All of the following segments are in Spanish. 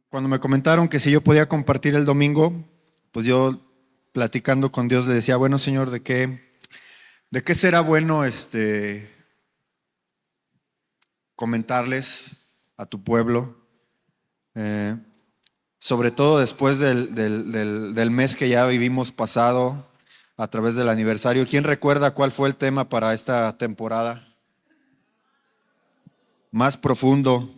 Cuando me comentaron que si yo podía compartir el domingo, pues yo platicando con Dios le decía, bueno, Señor, ¿de qué será bueno comentarles a tu pueblo? Eh, Sobre todo después del mes que ya vivimos pasado a través del aniversario. ¿Quién recuerda cuál fue el tema para esta temporada? Más profundo.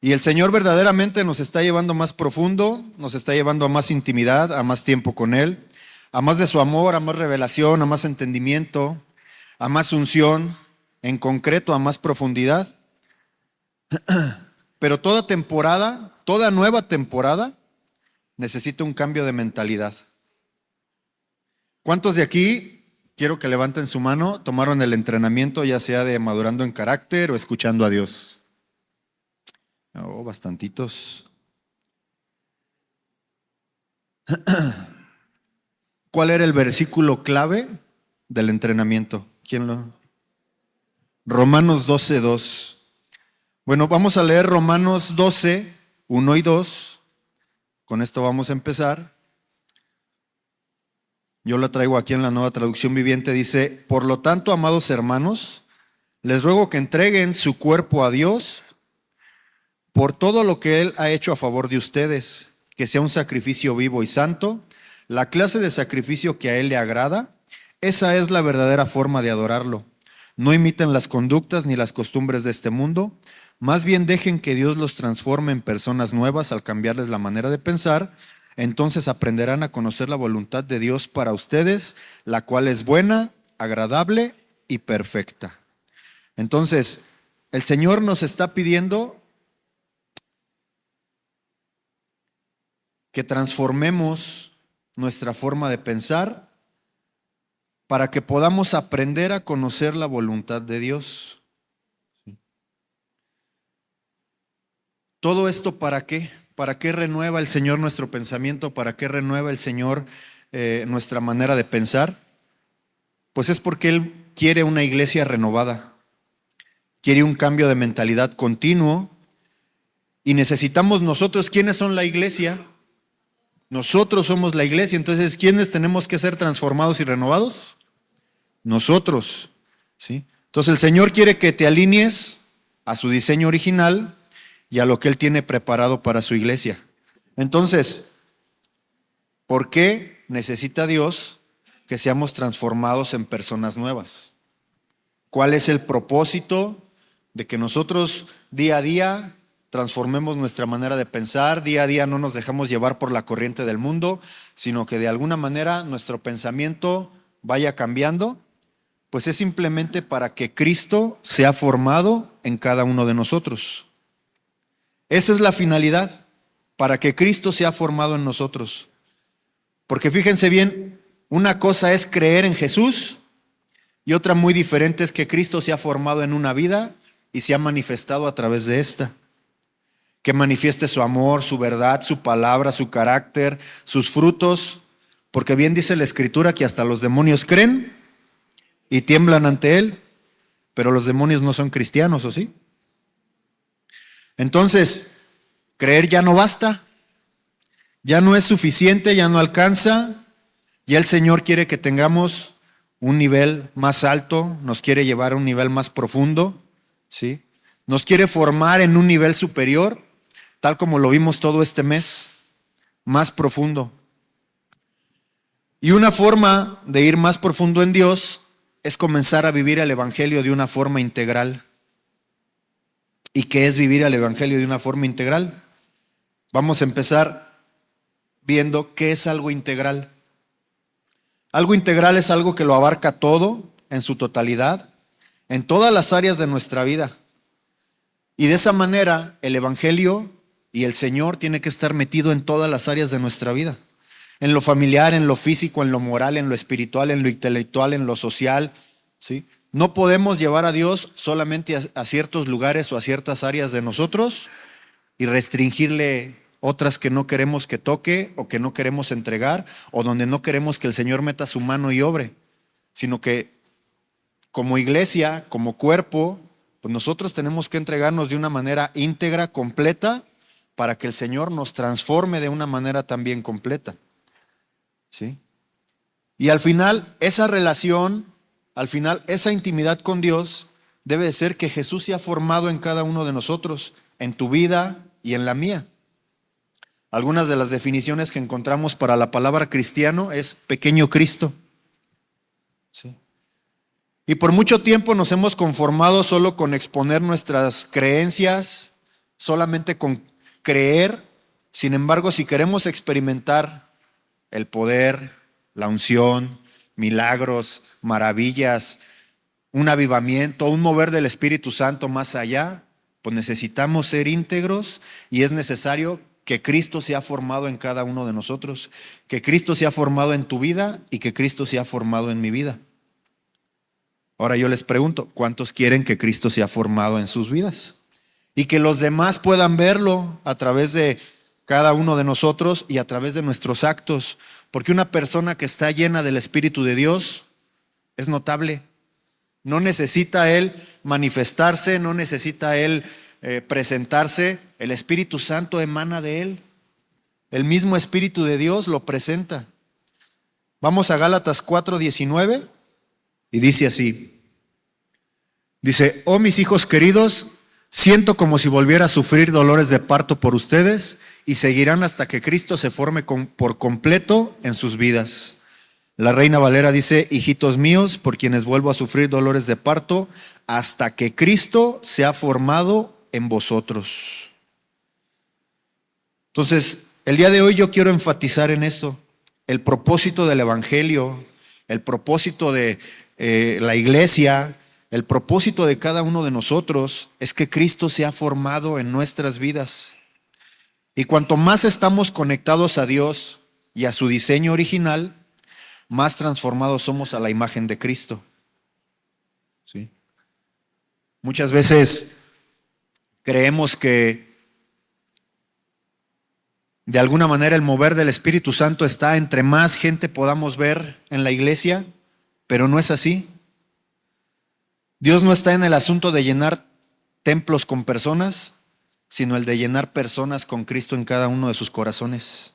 Y el Señor verdaderamente nos está llevando más profundo, nos está llevando a más intimidad, a más tiempo con Él, a más de su amor, a más revelación, a más entendimiento, a más unción, en concreto a más profundidad. Pero toda temporada, toda nueva temporada, necesita un cambio de mentalidad. ¿Cuántos de aquí, quiero que levanten su mano, tomaron el entrenamiento ya sea de madurando en carácter o escuchando a Dios? Oh, bastantitos. ¿Cuál era el versículo clave del entrenamiento? ¿Quién lo? Romanos 12:2. Bueno, vamos a leer Romanos 12, 1 y 2. Con esto vamos a empezar. Yo lo traigo aquí en la Nueva Traducción Viviente. Dice, por lo tanto, amados hermanos, les ruego que entreguen su cuerpo a Dios por todo lo que Él ha hecho a favor de ustedes, que sea un sacrificio vivo y santo, la clase de sacrificio que a Él le agrada. Esa es la verdadera forma de adorarlo. No imiten las conductas ni las costumbres de este mundo, más bien dejen que Dios los transforme en personas nuevas al cambiarles la manera de pensar. Entonces aprenderán a conocer la voluntad de Dios para ustedes, la cual es buena, agradable y perfecta. Entonces, el Señor nos está pidiendo que transformemos nuestra forma de pensar para que podamos aprender a conocer la voluntad de Dios. ¿Todo esto para qué? ¿Para qué renueva el Señor nuestro pensamiento? ¿Para qué renueva el Señor nuestra manera de pensar? Pues es porque Él quiere una iglesia renovada, quiere un cambio de mentalidad continuo y necesitamos nosotros. ¿Quiénes son la iglesia? Nosotros somos la iglesia. Entonces, ¿quiénes tenemos que ser transformados y renovados? Nosotros, ¿sí? Entonces el Señor quiere que te alinees a su diseño original y a lo que Él tiene preparado para su iglesia. Entonces, ¿por qué necesita Dios que seamos transformados en personas nuevas? ¿Cuál es el propósito de que nosotros día a día transformemos nuestra manera de pensar? Día a día no nos dejamos llevar por la corriente del mundo, sino que de alguna manera nuestro pensamiento vaya cambiando. Pues es simplemente para que Cristo sea formado en cada uno de nosotros. Esa es la finalidad, para que Cristo sea formado en nosotros. Porque fíjense bien, una cosa es creer en Jesús y otra muy diferente es que Cristo sea formado en una vida y se ha manifestado a través de esta. Que manifieste su amor, su verdad, su palabra, su carácter, sus frutos. Porque bien dice la Escritura que hasta los demonios creen y tiemblan ante Él, pero los demonios no son cristianos, ¿o sí? Entonces, creer ya no basta, ya no es suficiente, ya no alcanza. Ya el Señor quiere que tengamos un nivel más alto, nos quiere llevar a un nivel más profundo, ¿sí? Nos quiere formar en un nivel superior, tal como lo vimos todo este mes, más profundo. Y una forma de ir más profundo en Dios es comenzar a vivir el Evangelio de una forma integral. ¿Y qué es vivir el Evangelio de una forma integral? Vamos a empezar viendo qué es algo integral. Algo integral es algo que lo abarca todo en su totalidad, en todas las áreas de nuestra vida. Y de esa manera el Evangelio y el Señor tiene que estar metido en todas las áreas de nuestra vida. En lo familiar, en lo físico, en lo moral, en lo espiritual, en lo intelectual, en lo social, ¿sí? No podemos llevar a Dios solamente a ciertos lugares o a ciertas áreas de nosotros y restringirle otras que no queremos que toque o que no queremos entregar o donde no queremos que el Señor meta su mano y obre, sino que como iglesia, como cuerpo, pues nosotros tenemos que entregarnos de una manera íntegra, completa, para que el Señor nos transforme de una manera también completa. ¿Sí? Y al final, esa relación, al final, esa intimidad con Dios debe de ser que Jesús se ha formado en cada uno de nosotros, en tu vida y en la mía. Algunas de las definiciones que encontramos para la palabra cristiano es pequeño Cristo. ¿Sí? Y por mucho tiempo nos hemos conformado solo con exponer nuestras creencias, solamente con creer. Sin embargo, si queremos experimentar el poder, la unción, milagros, maravillas, un avivamiento, un mover del Espíritu Santo más allá, pues necesitamos ser íntegros y es necesario que Cristo se ha formado en cada uno de nosotros, que Cristo se ha formado en tu vida y que Cristo se ha formado en mi vida. Ahora yo les pregunto, ¿cuántos quieren que Cristo se ha formado en sus vidas? Y que los demás puedan verlo a través de cada uno de nosotros y a través de nuestros actos, porque una persona que está llena del Espíritu de Dios es notable. No necesita él manifestarse, no necesita él presentarse. El Espíritu Santo emana de él. El mismo Espíritu de Dios lo presenta. Vamos a Gálatas 4:19 y dice así. Dice, oh mis hijos queridos, siento como si volviera a sufrir dolores de parto por ustedes y seguirán hasta que Cristo se forme por completo en sus vidas. La Reina Valera dice, hijitos míos, por quienes vuelvo a sufrir dolores de parto, hasta que Cristo se ha formado en vosotros. Entonces, el día de hoy yo quiero enfatizar en eso, el propósito del Evangelio, el propósito de la iglesia, el propósito de cada uno de nosotros es que Cristo se ha formado en nuestras vidas. Y cuanto más estamos conectados a Dios y a su diseño original, más transformados somos a la imagen de Cristo. ¿Sí? Muchas veces creemos que de alguna manera el mover del Espíritu Santo está entre más gente podamos ver en la iglesia, pero no es así. Dios no está en el asunto de llenar templos con personas, sino el de llenar personas con Cristo en cada uno de sus corazones.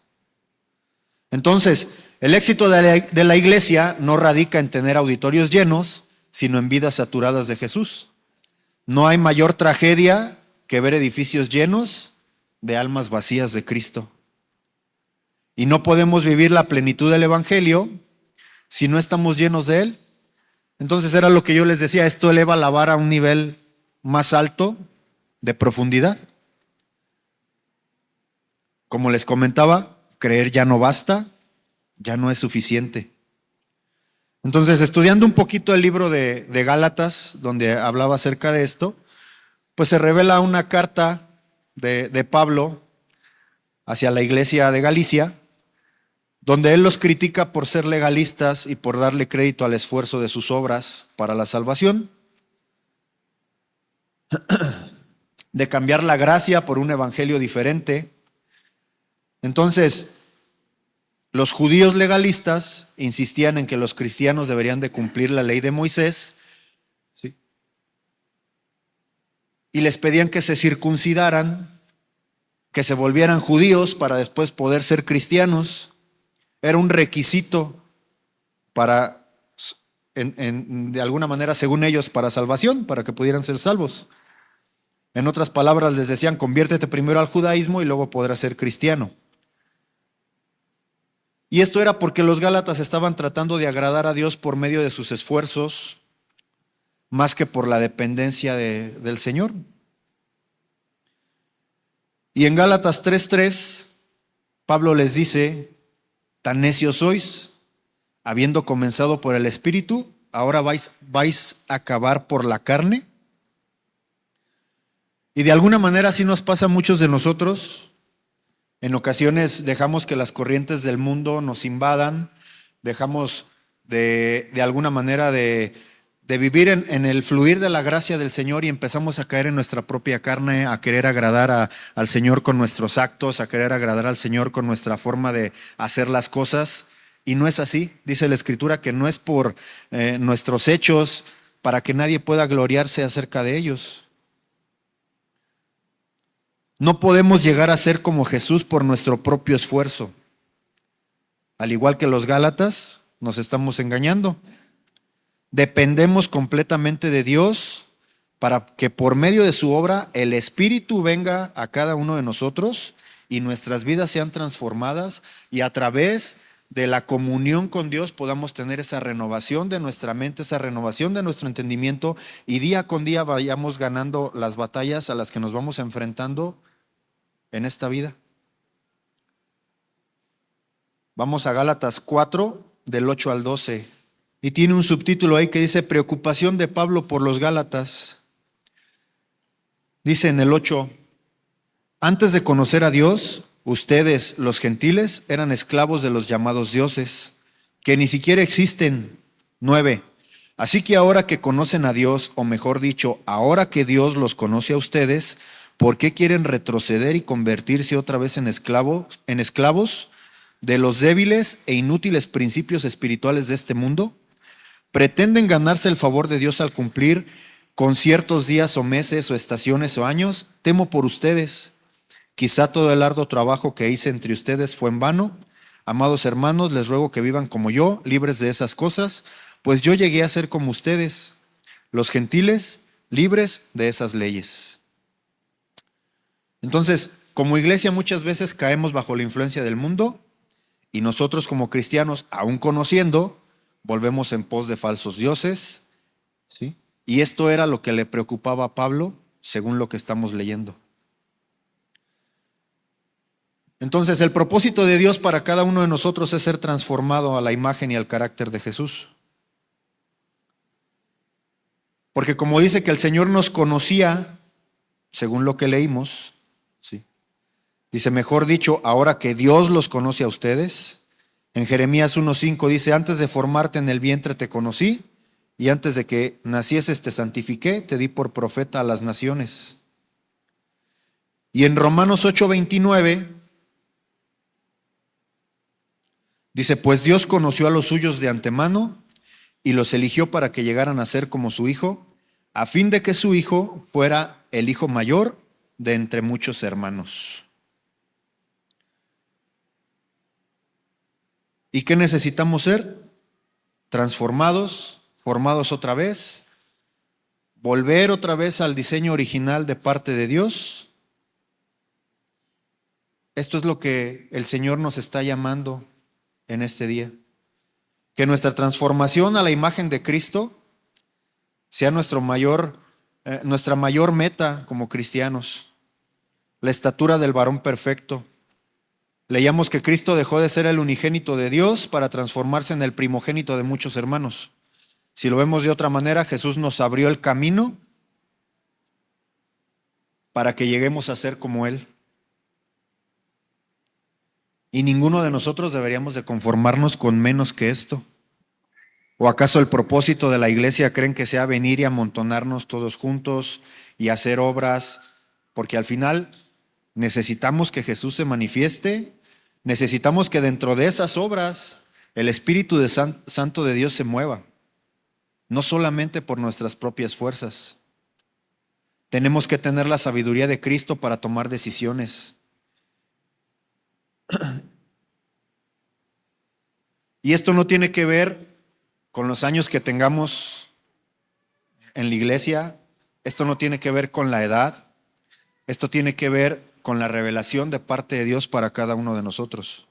Entonces, el éxito de la iglesia no radica en tener auditorios llenos, sino en vidas saturadas de Jesús. No hay mayor tragedia que ver edificios llenos de almas vacías de Cristo. Y no podemos vivir la plenitud del Evangelio si no estamos llenos de Él. Entonces era lo que yo les decía, esto eleva la vara a un nivel más alto de profundidad. Como les comentaba, creer ya no basta, ya no es suficiente. Entonces, estudiando un poquito el libro de Gálatas, donde hablaba acerca de esto, pues se revela una carta de Pablo hacia la iglesia de Galicia, donde él los critica por ser legalistas y por darle crédito al esfuerzo de sus obras para la salvación, de cambiar la gracia por un evangelio diferente. Entonces, los judíos legalistas insistían en que los cristianos deberían de cumplir la ley de Moisés, ¿sí? Y les pedían que se circuncidaran, que se volvieran judíos para después poder ser cristianos. Era un requisito para, de alguna manera, según ellos, para salvación, para que pudieran ser salvos. En otras palabras, les decían, conviértete primero al judaísmo y luego podrás ser cristiano. Y esto era porque los gálatas estaban tratando de agradar a Dios por medio de sus esfuerzos, más que por la dependencia del Señor. Y en Gálatas 3:3, Pablo les dice, tan necios sois, habiendo comenzado por el Espíritu, ahora vais a acabar por la carne. Y de alguna manera así nos pasa a muchos de nosotros. En ocasiones dejamos que las corrientes del mundo nos invadan, dejamos de alguna manera de vivir en el fluir de la gracia del Señor y empezamos a caer en nuestra propia carne, a querer agradar al Señor con nuestros actos, a querer agradar al Señor con nuestra forma de hacer las cosas. Y no es así, dice la Escritura, que no es por nuestros hechos para que nadie pueda gloriarse acerca de ellos. No podemos llegar a ser como Jesús por nuestro propio esfuerzo. Al igual que los Gálatas, nos estamos engañando. Dependemos completamente de Dios para que por medio de su obra el Espíritu venga a cada uno de nosotros y nuestras vidas sean transformadas, y a través de la comunión con Dios podamos tener esa renovación de nuestra mente, esa renovación de nuestro entendimiento, y día con día vayamos ganando las batallas a las que nos vamos enfrentando en esta vida. Vamos a Gálatas 4, del 8 al 12. Y tiene un subtítulo ahí que dice: preocupación de Pablo por los Gálatas. Dice en el 8: antes de conocer a Dios, ustedes, los gentiles, eran esclavos de los llamados dioses, que ni siquiera existen. 9. Así que ahora que conocen a Dios, o mejor dicho, ahora que Dios los conoce a ustedes, ¿por qué quieren retroceder y convertirse otra vez en esclavos de los débiles e inútiles principios espirituales de este mundo? ¿Pretenden ganarse el favor de Dios al cumplir con ciertos días o meses o estaciones o años? Temo por ustedes. Quizá todo el arduo trabajo que hice entre ustedes fue en vano. Amados hermanos, les ruego que vivan como yo, libres de esas cosas, pues yo llegué a ser como ustedes, los gentiles, libres de esas leyes. Entonces, como iglesia muchas veces caemos bajo la influencia del mundo, y nosotros como cristianos, aún conociendo, volvemos en pos de falsos dioses, ¿sí? Y esto era lo que le preocupaba a Pablo, según lo que estamos leyendo. Entonces, el propósito de Dios para cada uno de nosotros es ser transformado a la imagen y al carácter de Jesús. Porque como dice que el Señor nos conocía, según lo que leímos, ¿sí? Dice, mejor dicho, ahora que Dios los conoce a ustedes. En Jeremías 1:5 dice: antes de formarte en el vientre te conocí, y antes de que nacieses te santifiqué, te di por profeta a las naciones. Y en Romanos 8:29 dice: pues Dios conoció a los suyos de antemano y los eligió para que llegaran a ser como su Hijo, a fin de que su Hijo fuera el hijo mayor de entre muchos hermanos. ¿Y qué necesitamos ser? Transformados, formados otra vez, volver otra vez al diseño original de parte de Dios. Esto es lo que el Señor nos está llamando en este día. Que nuestra transformación a la imagen de Cristo sea nuestra mayor meta como cristianos. La estatura del varón perfecto. Leíamos que Cristo dejó de ser el unigénito de Dios para transformarse en el primogénito de muchos hermanos. Si lo vemos de otra manera, Jesús nos abrió el camino para que lleguemos a ser como Él. Y ninguno de nosotros deberíamos de conformarnos con menos que esto. ¿O acaso el propósito de la iglesia creen que sea venir y amontonarnos todos juntos y hacer obras? Porque al final necesitamos que Jesús se manifieste, necesitamos que dentro de esas obras el Espíritu Santo de Dios se mueva, no solamente por nuestras propias fuerzas. Tenemos que tener la sabiduría de Cristo para tomar decisiones. Y esto no tiene que ver con los años que tengamos en la iglesia, esto no tiene que ver con la edad, esto tiene que ver con la revelación de parte de Dios para cada uno de nosotros.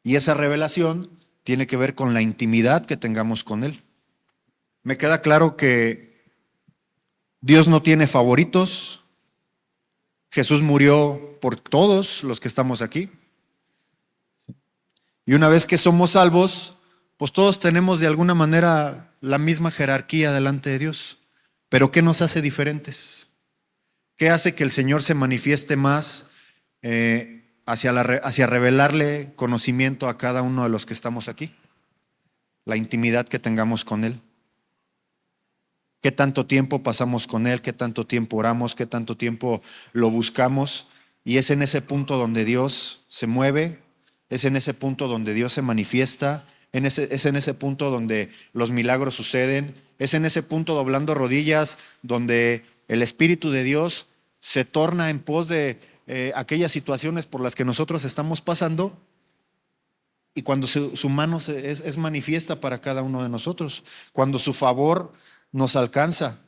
Y esa revelación tiene que ver con la intimidad que tengamos con Él. Me queda claro que Dios no tiene favoritos. Jesús murió por todos los que estamos aquí. Y una vez que somos salvos, pues todos tenemos de alguna manera la misma jerarquía delante de Dios. Pero ¿qué nos hace diferentes? ¿Qué hace que el Señor se manifieste más hacia revelarle conocimiento a cada uno de los que estamos aquí? La intimidad que tengamos con Él. ¿Qué tanto tiempo pasamos con Él? ¿Qué tanto tiempo oramos? ¿Qué tanto tiempo lo buscamos? Y es en ese punto donde Dios se mueve, es en ese punto donde Dios se manifiesta, es en ese punto donde los milagros suceden, es en ese punto doblando rodillas donde el Espíritu de Dios se torna en pos de aquellas situaciones por las que nosotros estamos pasando, y cuando su mano es manifiesta para cada uno de nosotros, cuando su favor nos alcanza,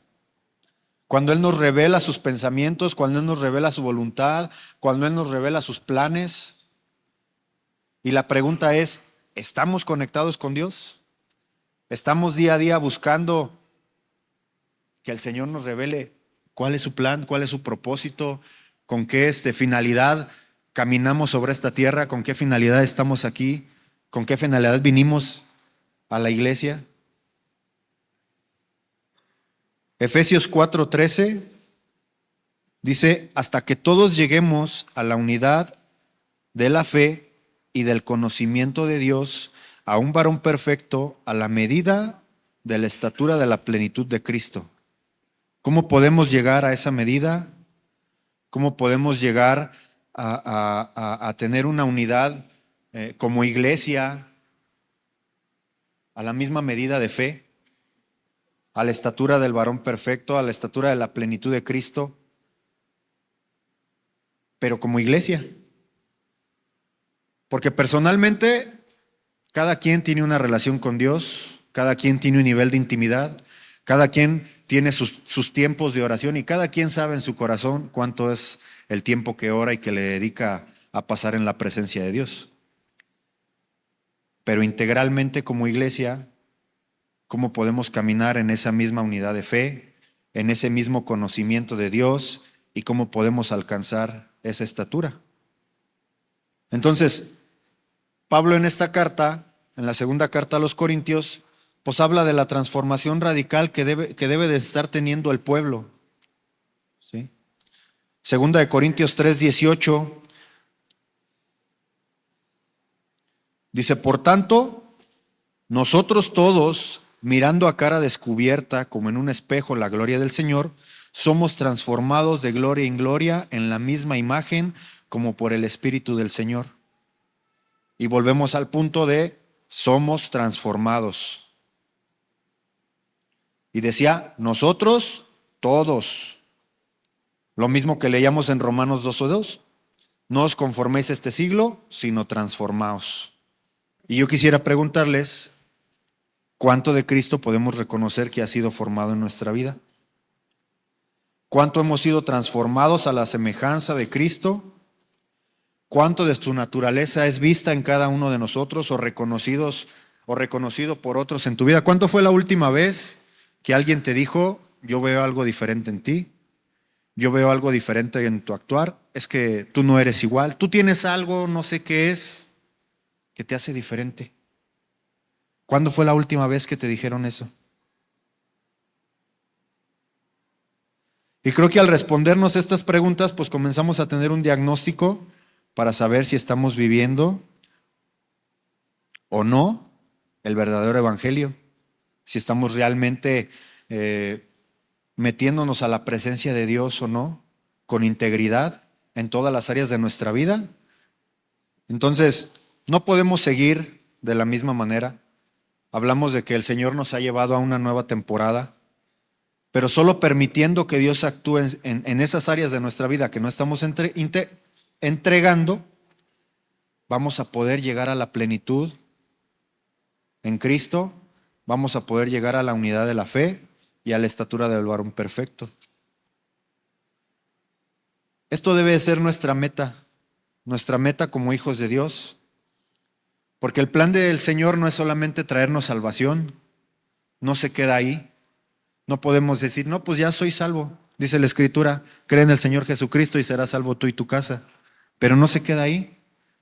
cuando Él nos revela sus pensamientos, cuando Él nos revela su voluntad, cuando Él nos revela sus planes. Y la pregunta es, ¿estamos conectados con Dios? ¿Estamos día a día buscando que el Señor nos revele cuál es su plan, cuál es su propósito, con qué finalidad caminamos sobre esta tierra, con qué finalidad estamos aquí, con qué finalidad vinimos a la iglesia? Efesios 4:13 dice, hasta que todos lleguemos a la unidad de la fe y del conocimiento de Dios, a un varón perfecto, a la medida de la estatura de la plenitud de Cristo. ¿Cómo podemos llegar a esa medida? ¿Cómo podemos llegar a tener una unidad como iglesia, a la misma medida de fe, a la estatura del varón perfecto, a la estatura de la plenitud de Cristo, pero como iglesia? Porque personalmente cada quien tiene una relación con Dios, cada quien tiene un nivel de intimidad, cada quien tiene sus tiempos de oración y cada quien sabe en su corazón cuánto es el tiempo que ora y que le dedica a pasar en la presencia de Dios. Pero integralmente como iglesia, ¿cómo podemos caminar en esa misma unidad de fe, en ese mismo conocimiento de Dios y cómo podemos alcanzar esa estatura? Entonces, Pablo en esta carta, en la segunda carta a los Corintios, pues habla de la transformación radical que debe de estar teniendo el pueblo. ¿Sí? Segunda de Corintios 3:18 dice, por tanto, nosotros todos, mirando a cara descubierta como en un espejo la gloria del Señor, somos transformados de gloria en gloria en la misma imagen como por el Espíritu del Señor. Y volvemos al punto de somos transformados. Y decía, nosotros todos. Lo mismo que leíamos en Romanos 2:2. No os conforméis a este siglo, sino transformaos. Y yo quisiera preguntarles, ¿cuánto de Cristo podemos reconocer que ha sido formado en nuestra vida? ¿Cuánto hemos sido transformados a la semejanza de Cristo? ¿Cuánto de su naturaleza es vista en cada uno de nosotros o reconocido por otros en tu vida? ¿Cuánto fue la última vez que alguien te dijo, yo veo algo diferente en ti? Yo veo algo diferente en tu actuar. Es que tú no eres igual. Tú tienes algo, no sé qué es, que te hace diferente. ¿Cuándo fue la última vez que te dijeron eso? Y creo que al respondernos estas preguntas, pues comenzamos a tener un diagnóstico para saber si estamos viviendo o no el verdadero evangelio, si estamos realmente metiéndonos a la presencia de Dios o no, con integridad en todas las áreas de nuestra vida. Entonces, no podemos seguir de la misma manera. Hablamos de que el Señor nos ha llevado a una nueva temporada, pero solo permitiendo que Dios actúe en esas áreas de nuestra vida que no estamos entregando, vamos a poder llegar a la plenitud en Cristo, vamos a poder llegar a la unidad de la fe y a la estatura del varón perfecto. Esto debe ser nuestra meta como hijos de Dios, porque el plan del Señor no es solamente traernos salvación, no se queda ahí. No podemos decir, no, pues ya soy salvo. Dice la Escritura, cree en el Señor Jesucristo y serás salvo tú y tu casa. Pero no se queda ahí.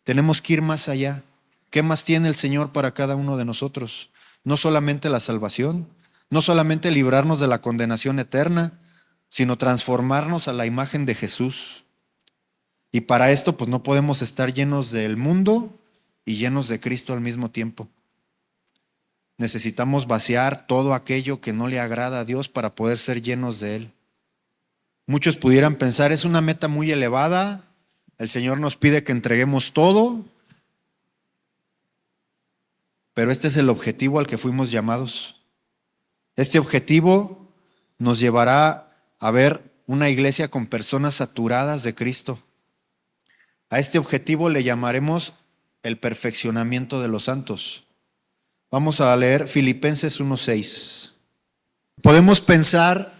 Tenemos que ir más allá. ¿Qué más tiene el Señor para cada uno de nosotros? No solamente la salvación, no solamente librarnos de la condenación eterna, sino transformarnos a la imagen de Jesús. Y para esto, pues no podemos estar llenos del mundo y llenos de Cristo al mismo tiempo. Necesitamos vaciar todo aquello que no le agrada a Dios para poder ser llenos de Él. Muchos pudieran pensar, es una meta muy elevada, el Señor nos pide que entreguemos todo, pero este es el objetivo al que fuimos llamados. Este objetivo nos llevará a ver una iglesia con personas saturadas de Cristo, A este objetivo le llamaremos el perfeccionamiento de los santos. Vamos a leer Filipenses 1:6. Podemos pensar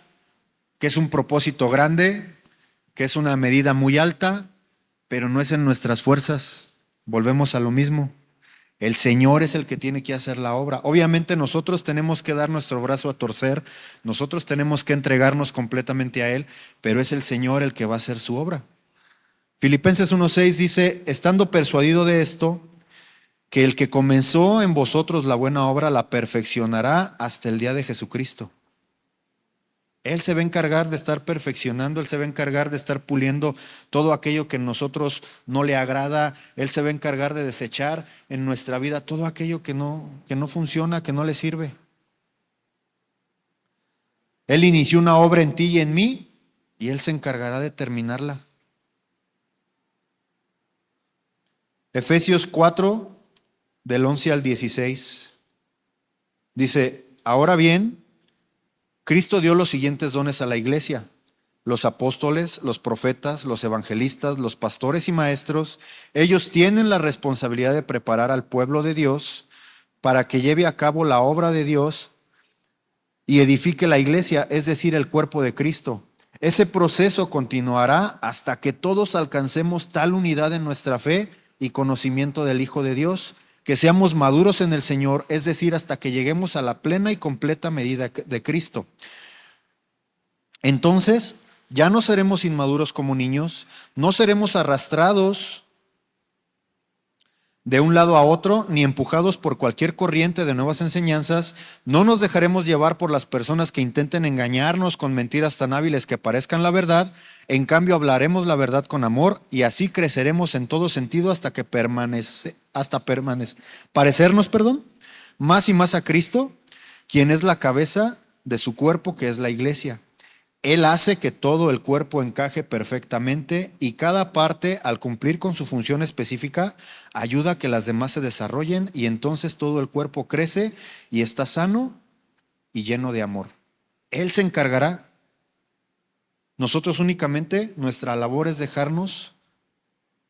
que es un propósito grande, que es una medida muy alta, pero no es en nuestras fuerzas. Volvemos a lo mismo. El Señor es el que tiene que hacer la obra. Obviamente nosotros tenemos que dar nuestro brazo a torcer, nosotros tenemos que entregarnos completamente a Él, pero es el Señor el que va a hacer su obra. Filipenses 1:6 dice, estando persuadido de esto, que el que comenzó en vosotros la buena obra la perfeccionará hasta el día de Jesucristo. Él se va a encargar de estar perfeccionando, Él se va a encargar de estar puliendo todo aquello que a nosotros no le agrada, Él se va a encargar de desechar en nuestra vida todo aquello que no funciona, que no le sirve. Él inició una obra en ti y en mí y Él se encargará de terminarla. Efesios 4, del 11 al 16, dice, ahora bien, Cristo dio los siguientes dones a la iglesia: los apóstoles, los profetas, los evangelistas, los pastores y maestros. Ellos tienen la responsabilidad de preparar al pueblo de Dios para que lleve a cabo la obra de Dios y edifique la iglesia, es decir, el cuerpo de Cristo. Ese proceso continuará hasta que todos alcancemos tal unidad en nuestra fe y conocimiento del Hijo de Dios, que seamos maduros en el Señor, es decir, hasta que lleguemos a la plena y completa medida de Cristo. Entonces, ya no seremos inmaduros como niños, no seremos arrastrados de un lado a otro, ni empujados por cualquier corriente de nuevas enseñanzas. No nos dejaremos llevar por las personas que intenten engañarnos con mentiras tan hábiles que parezcan la verdad. En cambio, hablaremos la verdad con amor y así creceremos en todo sentido hasta parecernos más y más a Cristo, quien es la cabeza de su cuerpo, que es la iglesia. Él hace que todo el cuerpo encaje perfectamente y cada parte, al cumplir con su función específica, ayuda a que las demás se desarrollen y entonces todo el cuerpo crece y está sano y lleno de amor. Él se encargará. Nosotros únicamente, nuestra labor es dejarnos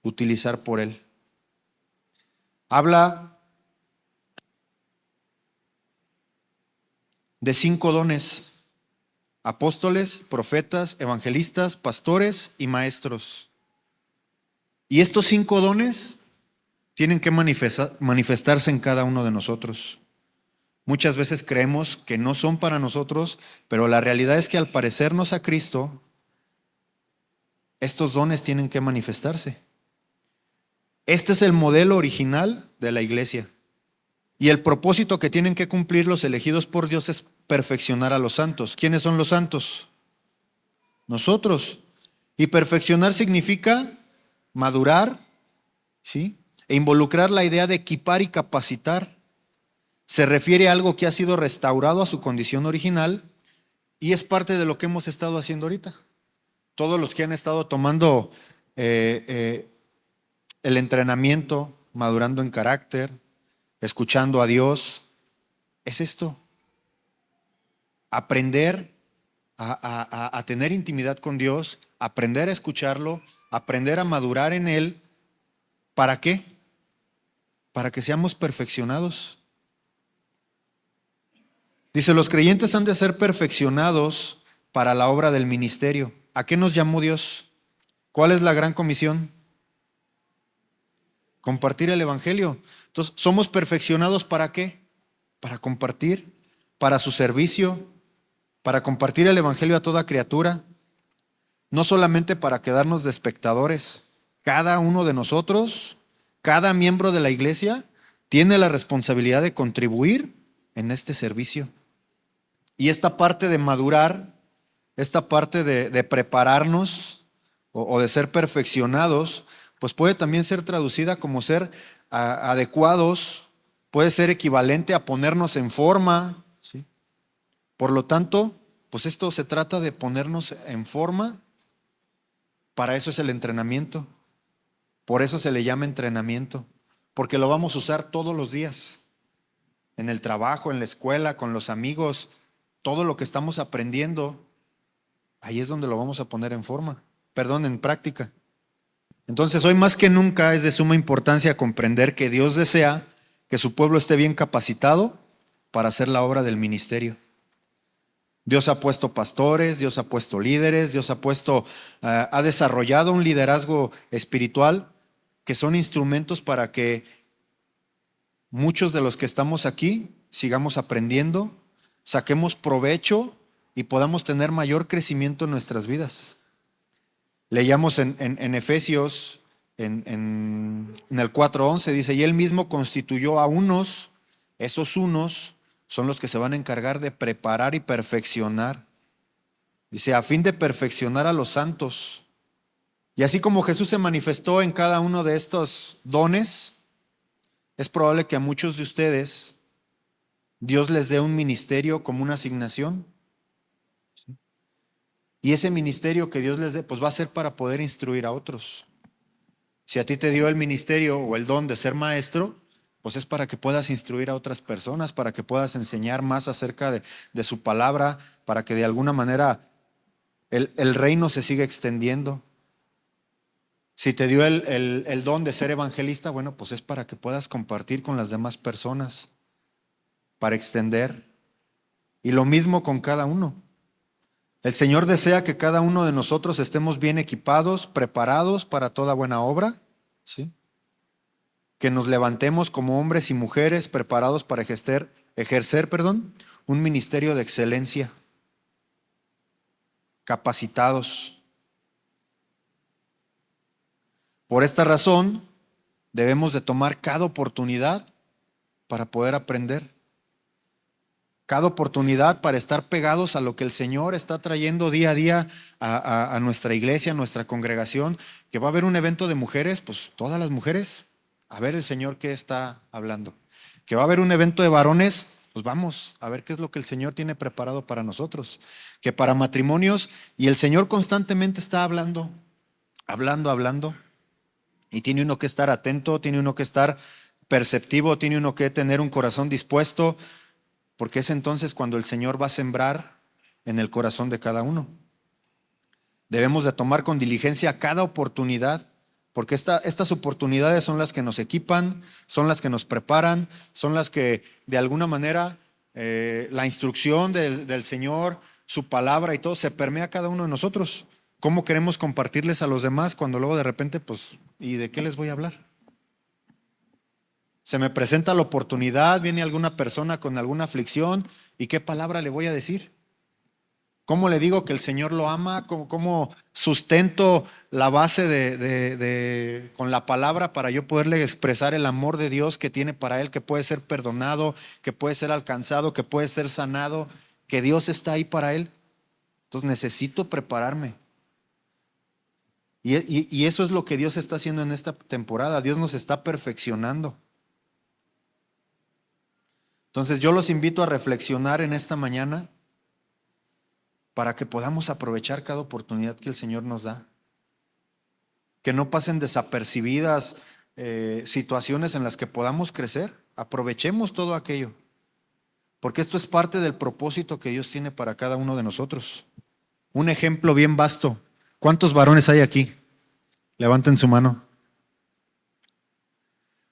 utilizar por Él. Habla de 5 dones: apóstoles, profetas, evangelistas, pastores y maestros. Y estos 5 dones tienen que manifestarse en cada uno de nosotros. Muchas veces creemos que no son para nosotros, pero la realidad es que al parecernos a Cristo, estos dones tienen que manifestarse. Este es el modelo original de la iglesia. Y el propósito que tienen que cumplir los elegidos por Dios es perfeccionar a los santos. ¿Quiénes son los santos? Nosotros. Y perfeccionar significa madurar, ¿sí? E involucrar la idea de equipar y capacitar. Se refiere a algo que ha sido restaurado a su condición original y es parte de lo que hemos estado haciendo ahorita. Todos los que han estado tomando el entrenamiento, madurando en carácter, escuchando a Dios, es esto: aprender a tener intimidad con Dios, aprender a escucharlo, aprender a madurar en Él. ¿Para qué? Para que seamos perfeccionados. Dice, los creyentes han de ser perfeccionados para la obra del ministerio. ¿A qué nos llamó Dios? ¿Cuál es la gran comisión? Compartir el evangelio. Entonces, ¿somos perfeccionados para qué? Para compartir, para su servicio, para compartir el evangelio a toda criatura. No solamente para quedarnos de espectadores. Cada uno de nosotros, cada miembro de la iglesia, tiene la responsabilidad de contribuir en este servicio. Y esta parte de madurar, esta parte de prepararnos o de ser perfeccionados, pues puede también ser traducida como ser adecuados, puede ser equivalente a ponernos en forma, ¿sí? Por lo tanto, pues esto se trata de ponernos en forma. Para eso es el entrenamiento. Por eso se le llama entrenamiento, porque lo vamos a usar todos los días, en el trabajo, en la escuela, con los amigos. Todo lo que estamos aprendiendo, ahí es donde lo vamos a poner en práctica. Entonces, hoy más que nunca es de suma importancia comprender que Dios desea que su pueblo esté bien capacitado para hacer la obra del ministerio. Dios ha puesto pastores, Dios ha puesto líderes, Dios ha desarrollado un liderazgo espiritual que son instrumentos para que muchos de los que estamos aquí sigamos aprendiendo, saquemos provecho y podamos tener mayor crecimiento en nuestras vidas. Leíamos en Efesios, en el 4:11, dice, y él mismo constituyó a unos, esos unos son los que se van a encargar de preparar y perfeccionar. Dice, a fin de perfeccionar a los santos. Y así como Jesús se manifestó en cada uno de estos dones, es probable que a muchos de ustedes Dios les dé un ministerio como una asignación. Y ese ministerio que Dios les dé, pues va a ser para poder instruir a otros. Si a ti te dio el ministerio o el don de ser maestro, pues es para que puedas instruir a otras personas, para que puedas enseñar más acerca de su palabra, para que de alguna manera el reino se siga extendiendo. Si te dio el don de ser evangelista, bueno, pues es para que puedas compartir con las demás personas, para extender. Y lo mismo con cada uno. El Señor desea que cada uno de nosotros estemos bien equipados, preparados para toda buena obra, ¿sí? Que nos levantemos como hombres y mujeres preparados para ejercer, un ministerio de excelencia, capacitados. Por esta razón, debemos de tomar cada oportunidad para poder aprender. Cada oportunidad para estar pegados a lo que el Señor está trayendo día a día a nuestra iglesia, a nuestra congregación. Que va a haber un evento de mujeres, pues todas las mujeres, a ver el Señor qué está hablando. Que va a haber un evento de varones, pues vamos a ver qué es lo que el Señor tiene preparado para nosotros. Que para matrimonios, y el Señor constantemente está hablando. Y tiene uno que estar atento, tiene uno que estar perceptivo, tiene uno que tener un corazón dispuesto, porque es entonces cuando el Señor va a sembrar en el corazón de cada uno. Debemos de tomar con diligencia cada oportunidad, porque estas oportunidades son las que nos equipan, son las que nos preparan, son las que de alguna manera la instrucción del Señor, su palabra y todo se permea a cada uno de nosotros. ¿Cómo queremos compartirles a los demás cuando luego de repente, pues, ¿y de qué les voy a hablar? Se me presenta la oportunidad, viene alguna persona con alguna aflicción, ¿y qué palabra le voy a decir? ¿Cómo le digo que el Señor lo ama? ¿Cómo sustento la base con la palabra para yo poderle expresar el amor de Dios que tiene para él, que puede ser perdonado, que puede ser alcanzado, que puede ser sanado, que Dios está ahí para él? Entonces necesito prepararme. Y eso es lo que Dios está haciendo en esta temporada. Dios nos está perfeccionando. Entonces yo los invito a reflexionar en esta mañana para que podamos aprovechar cada oportunidad que el Señor nos da. Que no pasen desapercibidas situaciones en las que podamos crecer. Aprovechemos todo aquello, porque esto es parte del propósito que Dios tiene para cada uno de nosotros. Un ejemplo bien vasto. ¿Cuántos varones hay aquí? Levanten su mano.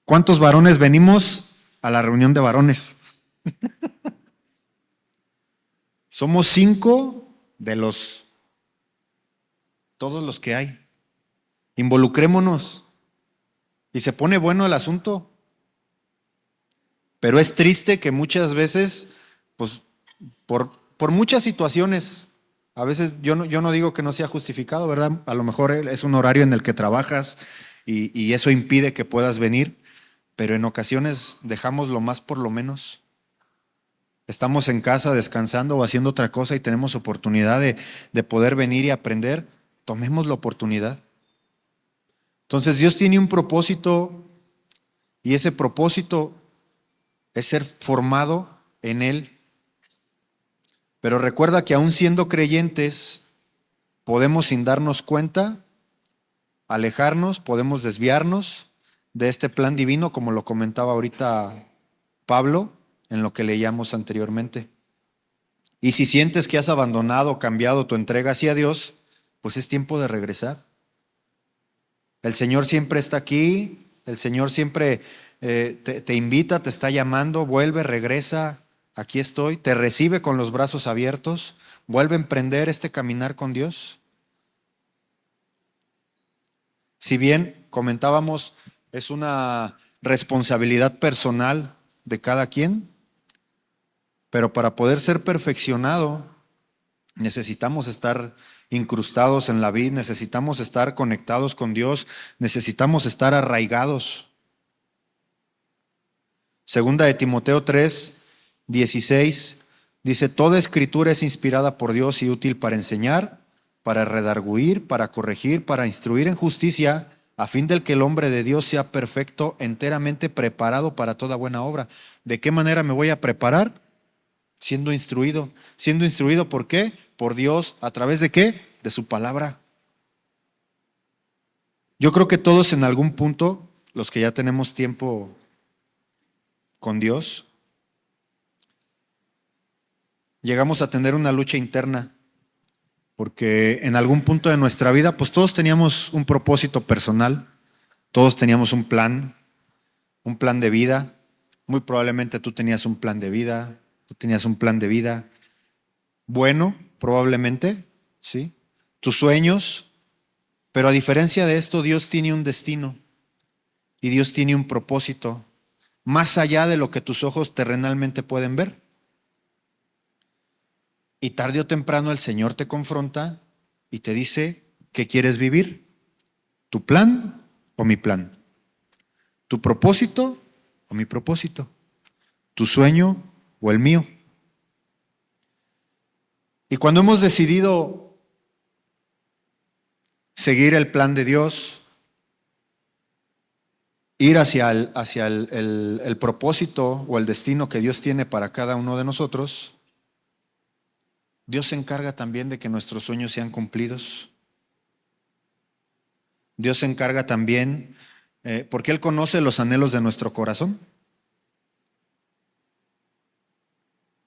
¿Cuántos varones venimos a la reunión de varones? Somos 5 de todos los que hay. Involucrémonos. Y se pone bueno el asunto. Pero es triste que muchas veces, pues, por muchas situaciones, a veces yo no digo que no sea justificado, ¿verdad? A lo mejor es un horario en el que trabajas y eso impide que puedas venir, pero en ocasiones dejamos lo más por lo menos. Estamos en casa descansando o haciendo otra cosa y tenemos oportunidad de poder venir y aprender. Tomemos la oportunidad. Entonces Dios tiene un propósito y ese propósito es ser formado en Él. Pero recuerda que aún siendo creyentes, podemos sin darnos cuenta, alejarnos, podemos desviarnos de este plan divino, como lo comentaba ahorita Pablo, en lo que leíamos anteriormente. Y si sientes que has abandonado, cambiado tu entrega hacia Dios, pues es tiempo de regresar. El Señor siempre está aquí, el Señor siempre te invita, te está llamando, vuelve, regresa, aquí estoy, te recibe con los brazos abiertos, vuelve a emprender este caminar con Dios. Si bien comentábamos, es una responsabilidad personal de cada quien, pero para poder ser perfeccionado necesitamos estar incrustados en la vid, necesitamos estar conectados con Dios, necesitamos estar arraigados. Segunda de Timoteo 3:16 dice: toda escritura es inspirada por Dios y útil para enseñar, para redarguir, para corregir, para instruir en justicia, a fin del que el hombre de Dios sea perfecto, enteramente preparado para toda buena obra. ¿De qué manera me voy a preparar? Siendo instruido. Siendo instruido, ¿por qué? Por Dios. ¿A través de qué? De su palabra. Yo creo que todos en algún punto, los que ya tenemos tiempo con Dios, llegamos a tener una lucha interna, porque en algún punto de nuestra vida, pues todos teníamos un propósito personal, todos teníamos un plan de vida. Muy probablemente tú tenías un plan de vida, tú tenías un plan de vida bueno, probablemente, ¿sí? Tus sueños, pero a diferencia de esto, Dios tiene un destino y Dios tiene un propósito más allá de lo que tus ojos terrenalmente pueden ver. Y tarde o temprano el Señor te confronta y te dice: ¿qué quieres vivir? ¿Tu plan o mi plan? ¿Tu propósito o mi propósito? ¿Tu sueño o el mío? Y cuando hemos decidido seguir el plan de Dios, ir hacia el propósito o el destino que Dios tiene para cada uno de nosotros, Dios se encarga también de que nuestros sueños sean cumplidos. Dios se encarga también, porque Él conoce los anhelos de nuestro corazón.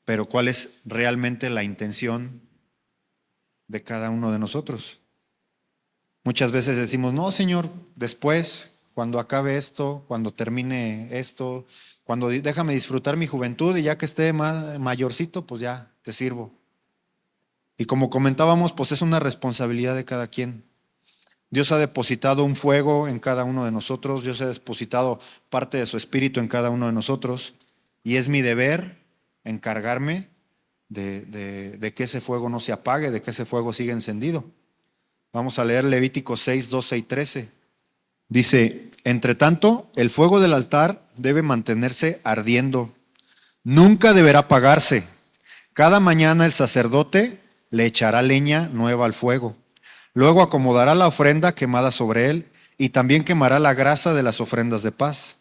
Pero ¿cuál es realmente la intención de cada uno de nosotros? Muchas veces decimos: no, Señor, después, cuando acabe esto, cuando termine esto, déjame disfrutar mi juventud y ya que esté mayorcito, pues ya te sirvo. Y como comentábamos, pues es una responsabilidad de cada quien. Dios ha depositado un fuego en cada uno de nosotros, Dios ha depositado parte de su espíritu en cada uno de nosotros, y es mi deber encargarme de que ese fuego no se apague, de que ese fuego siga encendido. Vamos a leer Levítico 6:12 y 13. Dice: entre tanto, el fuego del altar debe mantenerse ardiendo, nunca deberá apagarse. Cada mañana el sacerdote le echará leña nueva al fuego. Luego acomodará la ofrenda quemada sobre él y también quemará la grasa de las ofrendas de paz.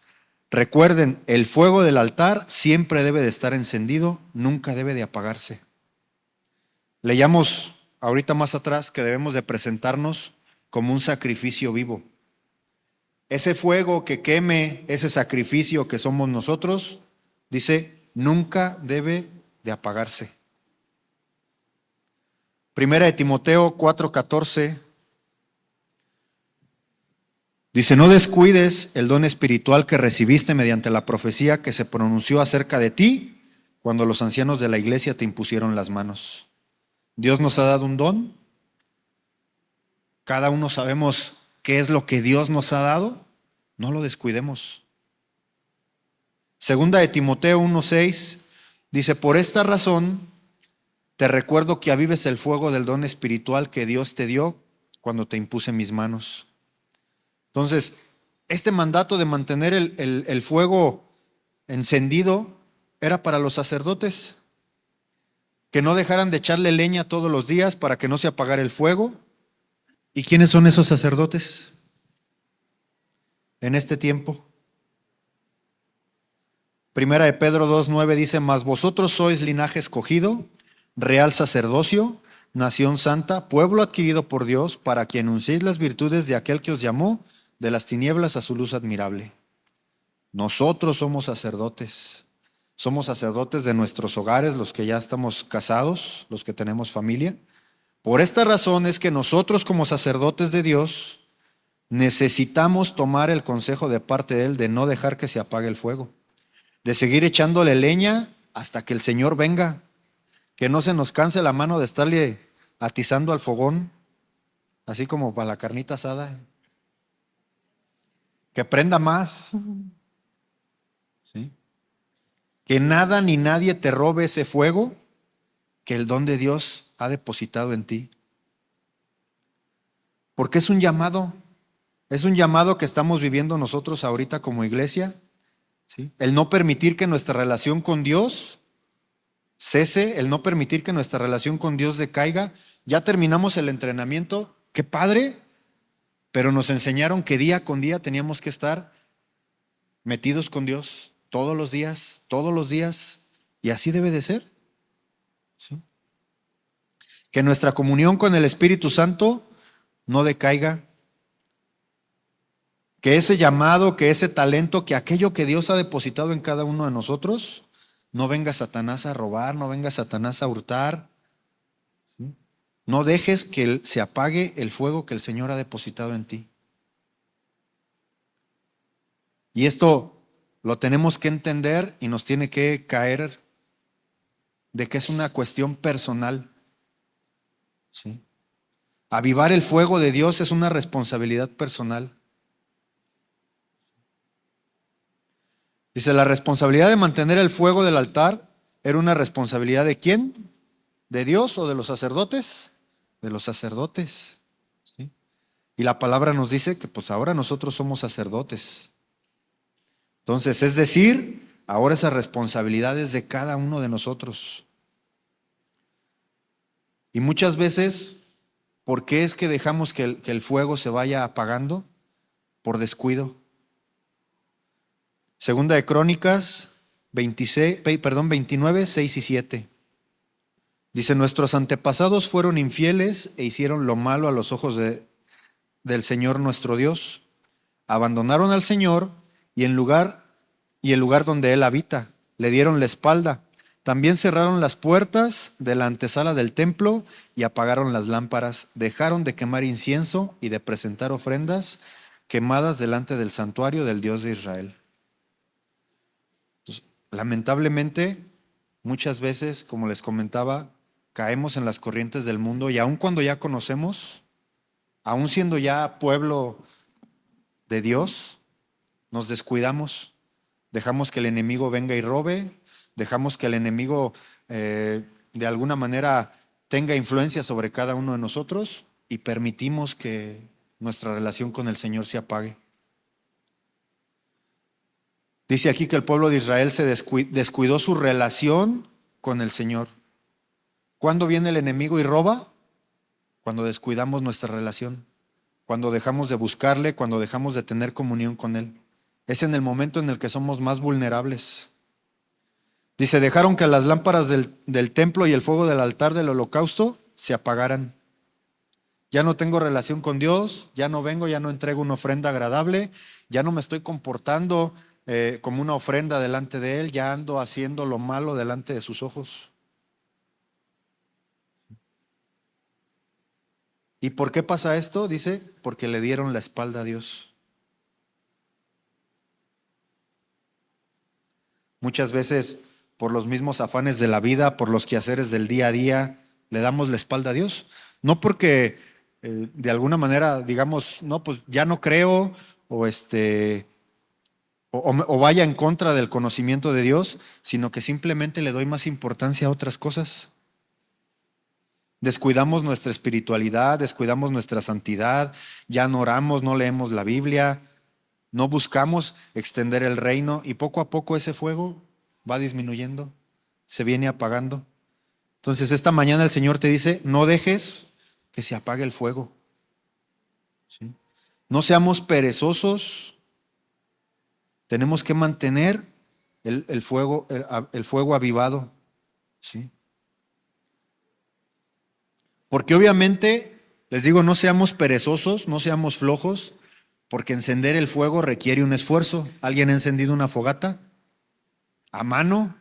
Recuerden, el fuego del altar siempre debe de estar encendido, nunca debe de apagarse. Leíamos ahorita más atrás que debemos de presentarnos como un sacrificio vivo. Ese fuego que queme ese sacrificio que somos nosotros, dice, nunca debe de apagarse. Primera de Timoteo 4:14 dice: no descuides el don espiritual que recibiste mediante la profecía que se pronunció acerca de ti cuando los ancianos de la iglesia te impusieron las manos. Dios nos ha dado un don. Cada uno sabemos qué es lo que Dios nos ha dado. No lo descuidemos. Segunda de Timoteo 1:6 dice: por esta razón te recuerdo que avives el fuego del don espiritual que Dios te dio cuando te impuse mis manos. Entonces, este mandato de mantener el fuego encendido era para los sacerdotes, que no dejaran de echarle leña todos los días para que no se apagara el fuego. ¿Y quiénes son esos sacerdotes en este tiempo? Primera de Pedro 2:9 dice: mas vosotros sois linaje escogido, real sacerdocio, nación santa, pueblo adquirido por Dios, para que anunciéis las virtudes de aquel que os llamó de las tinieblas a su luz admirable. Nosotros somos sacerdotes de nuestros hogares, los que ya estamos casados, los que tenemos familia. Por esta razón es que nosotros, como sacerdotes de Dios, necesitamos tomar el consejo de parte de Él de no dejar que se apague el fuego, de seguir echándole leña hasta que el Señor venga, que no se nos canse la mano de estarle atizando al fogón, así como para la carnita asada, que prenda más, ¿sí? Que nada ni nadie te robe ese fuego que el don de Dios ha depositado en ti. Porque es un llamado que estamos viviendo nosotros ahorita como iglesia, ¿sí? El no permitir que nuestra relación con Dios cese, el no permitir que nuestra relación con Dios decaiga. Ya terminamos el entrenamiento, qué padre, pero nos enseñaron que día con día teníamos que estar metidos con Dios todos los días, y así debe de ser, ¿sí? Que nuestra comunión con el Espíritu Santo no decaiga, que ese llamado, que ese talento, que aquello que Dios ha depositado en cada uno de nosotros, no venga Satanás a robar, no venga Satanás a hurtar, ¿sí? No dejes que se apague el fuego que el Señor ha depositado en ti. Y esto lo tenemos que entender y nos tiene que caer de que es una cuestión personal, ¿sí? Avivar el fuego de Dios es una responsabilidad personal. Dice, la responsabilidad de mantener el fuego del altar era una responsabilidad ¿de quién? ¿De Dios o de los sacerdotes? De los sacerdotes, ¿sí? Y la palabra nos dice que pues ahora nosotros somos sacerdotes. Entonces, es decir, ahora esa responsabilidad es de cada uno de nosotros. Y muchas veces, ¿por qué es que dejamos que el fuego se vaya apagando? Por descuido. Segunda de Crónicas 29, 6 y 7. Dice, nuestros antepasados fueron infieles e hicieron lo malo a los ojos del Señor nuestro Dios. Abandonaron al Señor y el lugar donde Él habita. Le dieron la espalda. También cerraron las puertas de la antesala del templo y apagaron las lámparas. Dejaron de quemar incienso y de presentar ofrendas quemadas delante del santuario del Dios de Israel. Entonces, lamentablemente, muchas veces, como les comentaba, caemos en las corrientes del mundo y aun cuando ya conocemos, aun siendo ya pueblo de Dios, nos descuidamos, dejamos que el enemigo venga y robe, dejamos que el enemigo de alguna manera tenga influencia sobre cada uno de nosotros y permitimos que nuestra relación con el Señor se apague. Dice aquí que el pueblo de Israel se descuidó su relación con el Señor. ¿Cuándo viene el enemigo y roba? Cuando descuidamos nuestra relación, cuando dejamos de buscarle, cuando dejamos de tener comunión con Él. Es en el momento en el que somos más vulnerables. Dice, dejaron que las lámparas del templo y el fuego del altar del holocausto se apagaran. Ya no tengo relación con Dios, ya no vengo, ya no entrego una ofrenda agradable, ya no me estoy comportando como una ofrenda delante de Él, ya ando haciendo lo malo delante de sus ojos. ¿Y por qué pasa esto? Dice, porque le dieron la espalda a Dios. Muchas veces, por los mismos afanes de la vida, por los quehaceres del día a día, le damos la espalda a Dios. No porque de alguna manera digamos, no, pues ya no creo, o vaya en contra del conocimiento de Dios, sino que simplemente le doy más importancia a otras cosas. Descuidamos nuestra espiritualidad, descuidamos nuestra santidad, ya no oramos, no leemos la Biblia, no buscamos extender el reino y poco a poco ese fuego va disminuyendo, se viene apagando. Entonces esta mañana el Señor te dice, no dejes que se apague el fuego, ¿sí? No seamos perezosos, tenemos que mantener el fuego avivado, ¿sí? Porque obviamente, les digo, no seamos perezosos, no seamos flojos, porque encender el fuego requiere un esfuerzo. ¿Alguien ha encendido una fogata? ¿A mano?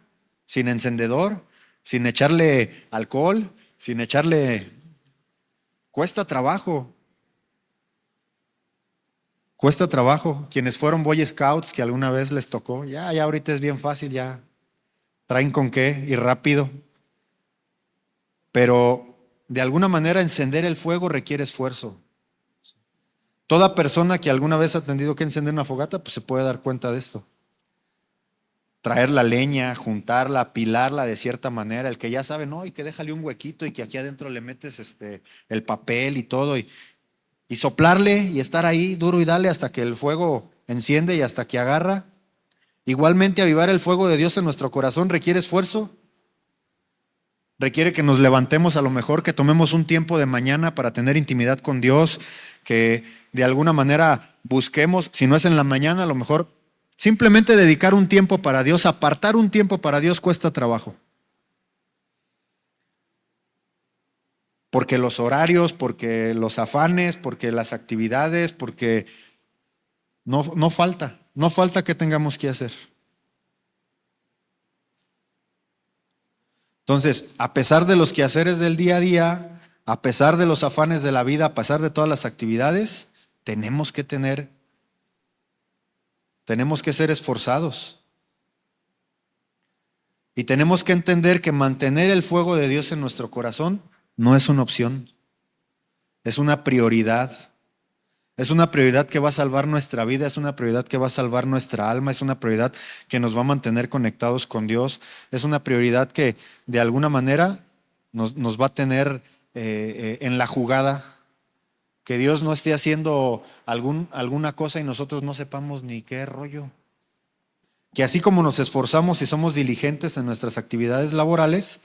¿Sin encendedor? ¿Sin echarle alcohol? ¿Sin echarle? Cuesta trabajo. Cuesta trabajo. Quienes fueron Boy Scouts, que alguna vez les tocó, ya ahorita es bien fácil, ya traen con qué y rápido. Pero de alguna manera encender el fuego requiere esfuerzo. Toda persona que alguna vez ha tenido que encender una fogata, pues se puede dar cuenta de esto. Traer la leña, juntarla, apilarla de cierta manera. El que ya sabe, no, y que déjale un huequito y que aquí adentro le metes el papel y todo. Y soplarle y estar ahí duro y dale hasta que el fuego enciende y hasta que agarra. Igualmente, avivar el fuego de Dios en nuestro corazón requiere esfuerzo. Requiere que nos levantemos, a lo mejor que tomemos un tiempo de mañana para tener intimidad con Dios, que de alguna manera busquemos, si no es en la mañana, a lo mejor simplemente dedicar un tiempo para Dios, apartar un tiempo para Dios cuesta trabajo. Porque los horarios, porque los afanes, porque las actividades, porque no falta que tengamos que hacer. Entonces, a pesar de los quehaceres del día a día, a pesar de los afanes de la vida, a pesar de todas las actividades, tenemos que ser esforzados. Y tenemos que entender que mantener el fuego de Dios en nuestro corazón no es una opción, es una prioridad. Es una prioridad que va a salvar nuestra vida, es una prioridad que va a salvar nuestra alma, es una prioridad que nos va a mantener conectados con Dios, es una prioridad que de alguna manera nos va a tener en la jugada, que Dios no esté haciendo alguna cosa y nosotros no sepamos ni qué rollo. Que así como nos esforzamos y somos diligentes en nuestras actividades laborales,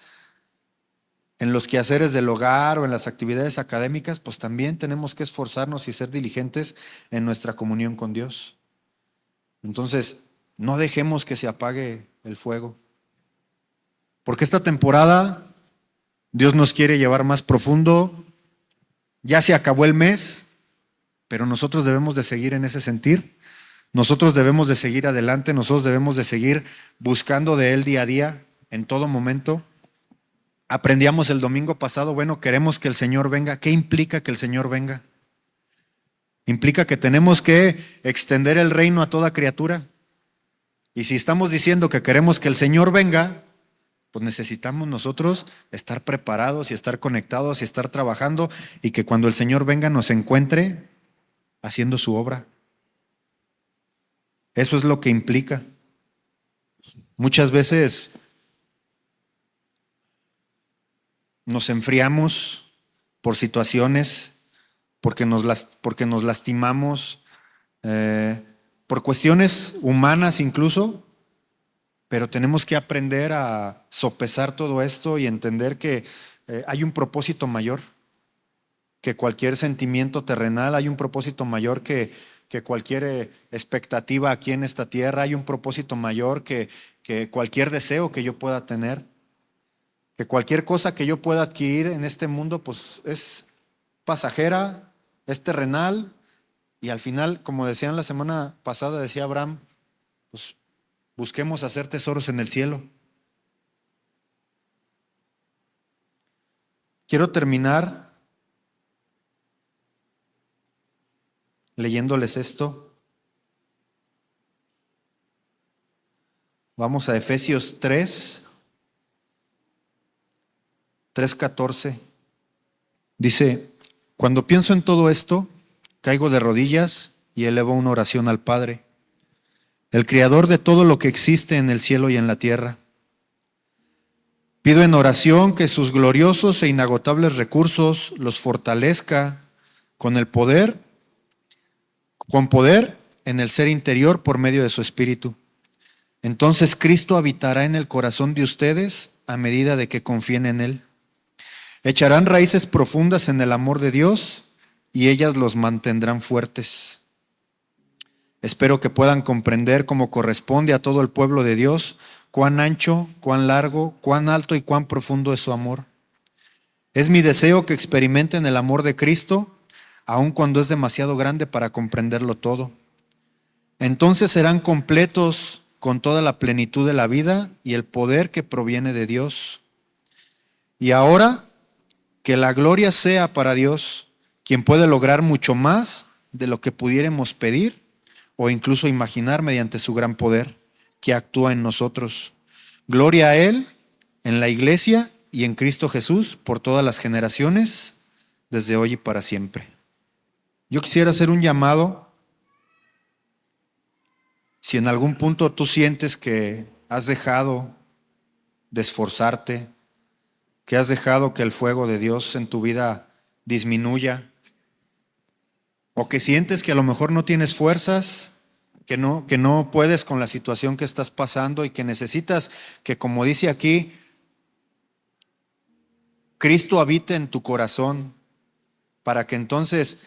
en los quehaceres del hogar o en las actividades académicas, pues también tenemos que esforzarnos y ser diligentes en nuestra comunión con Dios. Entonces, no dejemos que se apague el fuego. Porque esta temporada Dios nos quiere llevar más profundo. Ya se acabó el mes, pero nosotros debemos de seguir en ese sentir. Nosotros debemos de seguir adelante, nosotros debemos de seguir buscando de Él día a día, en todo momento. Aprendíamos el domingo pasado, bueno, queremos que el Señor venga. ¿Qué implica que el Señor venga? Implica que tenemos que extender el reino a toda criatura. Y si estamos diciendo que queremos que el Señor venga, pues necesitamos nosotros estar preparados y estar conectados y estar trabajando, y que cuando el Señor venga nos encuentre haciendo su obra. Eso es lo que implica. Muchas veces nos enfriamos por situaciones, porque nos lastimamos, por cuestiones humanas incluso, pero tenemos que aprender a sopesar todo esto y entender que hay un propósito mayor que cualquier sentimiento terrenal, hay un propósito mayor que cualquier expectativa aquí en esta tierra, hay un propósito mayor que cualquier deseo que yo pueda tener. Que cualquier cosa que yo pueda adquirir en este mundo, pues es pasajera, es terrenal, y al final, como decían la semana pasada, decía Abraham, pues busquemos hacer tesoros en el cielo. Quiero terminar leyéndoles esto. Vamos a Efesios 3:14. Dice: cuando pienso en todo esto, caigo de rodillas y elevo una oración al Padre, el Creador de todo lo que existe en el cielo y en la tierra. Pido en oración que sus gloriosos e inagotables recursos los fortalezca con poder en el ser interior por medio de su Espíritu. Entonces Cristo habitará en el corazón de ustedes a medida de que confíen en Él. Echarán raíces profundas en el amor de Dios y ellas los mantendrán fuertes. Espero que puedan comprender como corresponde a todo el pueblo de Dios cuán ancho, cuán largo, cuán alto y cuán profundo es su amor. Es mi deseo que experimenten el amor de Cristo, aun cuando es demasiado grande para comprenderlo todo. Entonces serán completos con toda la plenitud de la vida y el poder que proviene de Dios. Y ahora, que la gloria sea para Dios, quien puede lograr mucho más de lo que pudiéramos pedir o incluso imaginar mediante su gran poder que actúa en nosotros. Gloria a Él en la iglesia y en Cristo Jesús por todas las generaciones, desde hoy y para siempre. Yo quisiera hacer un llamado. Si en algún punto tú sientes que has dejado de esforzarte, que has dejado que el fuego de Dios en tu vida disminuya, o que sientes que a lo mejor no tienes fuerzas, que no puedes con la situación que estás pasando y que necesitas que, como dice aquí, Cristo habite en tu corazón para que entonces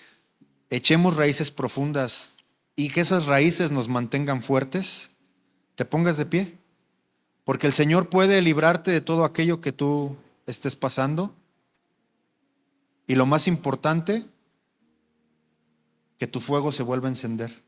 echemos raíces profundas y que esas raíces nos mantengan fuertes, te pongas de pie, porque el Señor puede librarte de todo aquello que tú estés pasando. Y lo más importante, que tu fuego se vuelva a encender.